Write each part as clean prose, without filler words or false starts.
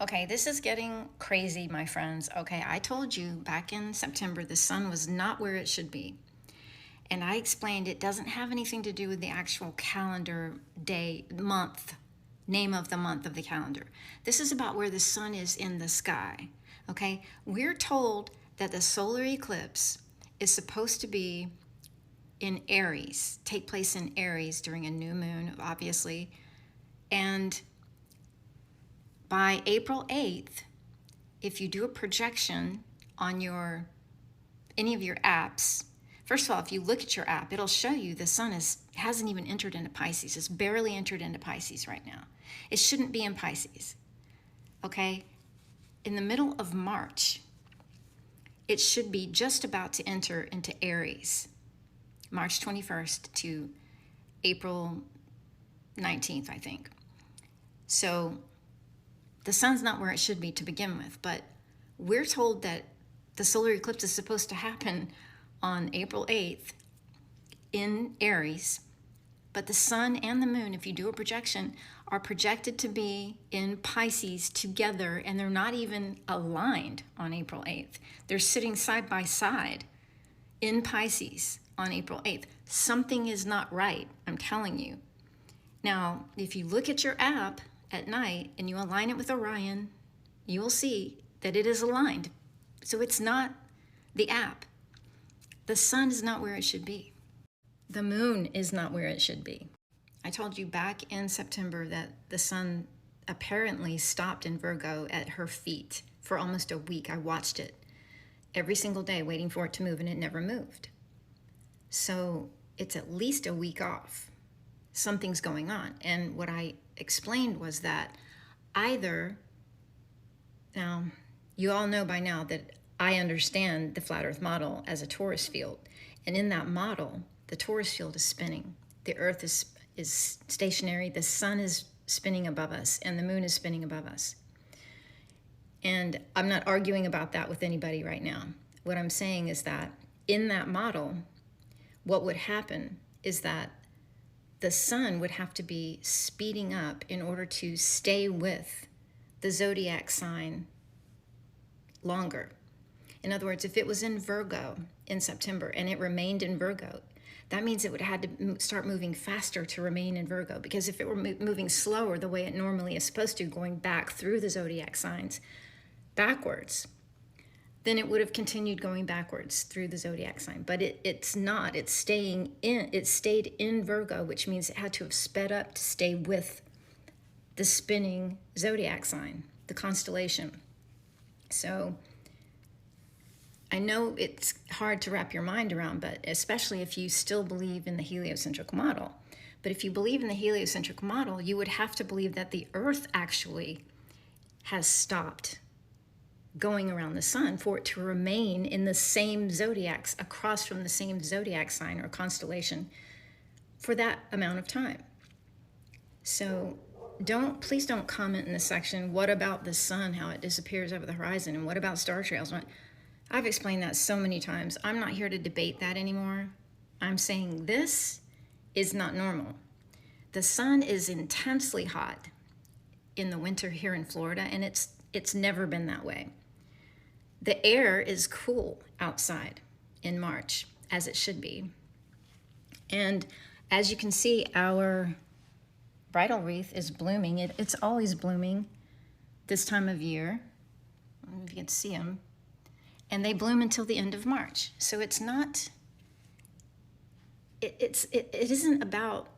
Okay, this is getting crazy, my friends. Okay, I told you back in September the sun was not where it should be. And I explained it doesn't have anything to do with the actual calendar day, month, name of the month of the calendar. This is about where the sun is in the sky. Okay, we're told that the solar eclipse is supposed to be in Aries, take place in Aries during a new moon, obviously. And by April 8th, if you do a projection on any of your apps, first of all, if you look at your app, it'll show you the sun hasn't even entered into Pisces. It's barely entered into Pisces right now. It shouldn't be in Pisces. Okay? In the middle of March, it should be just about to enter into Aries, March 21st to April 19th, I think. So the sun's not where it should be to begin with, but we're told that the solar eclipse is supposed to happen on April 8th in Aries, but the sun and the moon, if you do a projection, are projected to be in Pisces together, and they're not even aligned on April 8th. They're sitting side by side in Pisces on April 8th. Something is not right, I'm telling you. Now, if you look at your app at night and you align it with Orion, you will see that it is aligned. So it's not the app. The sun is not where it should be. The moon is not where it should be. I told you back in September that the sun apparently stopped in Virgo at her feet for almost a week. I watched it every single day waiting for it to move, and it never moved. So it's at least a week off. Something's going on. And what I explained was that now you all know by now that I understand the flat earth model as a torus field. And in that model, the torus field is spinning. The earth is stationary, the sun is spinning above us, and the moon is spinning above us. And I'm not arguing about that with anybody right now. What I'm saying is that in that model, what would happen is that the sun would have to be speeding up in order to stay with the zodiac sign longer. In other words, if it was in Virgo in September and it remained in Virgo, that means it would have had to start moving faster to remain in Virgo, because if it were moving slower the way it normally is supposed to, going back through the zodiac signs backwards, then it would have continued going backwards through the zodiac sign. But it's not. It stayed in Virgo, which means it had to have sped up to stay with the spinning zodiac sign, the constellation. So I know it's hard to wrap your mind around, but especially if you still believe in the heliocentric model. But if you believe in the heliocentric model, you would have to believe that the Earth actually has stopped going around the sun for it to remain in the same zodiacs, across from the same zodiac sign or constellation for that amount of time. So please don't comment in this section, what about the sun, how it disappears over the horizon, and what about star trails? I've explained that so many times. I'm not here to debate that anymore. I'm saying this is not normal. The sun is intensely hot in the winter here in Florida, and it's never been that way. The air is cool outside in March, as it should be. And as you can see, our bridal wreath is blooming. It's always blooming this time of year. I don't know if you can see them. And they bloom until the end of March. So it's not, it isn't about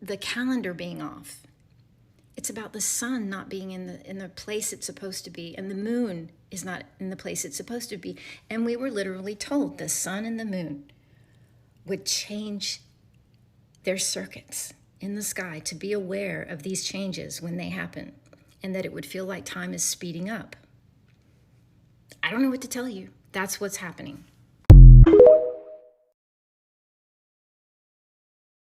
the calendar being off. It's about the sun not being in the place it's supposed to be, and the moon is not in the place it's supposed to be. And we were literally told the sun and the moon would change their circuits in the sky to be aware of these changes when they happen, and that it would feel like time is speeding up. I don't know what to tell you. That's what's happening.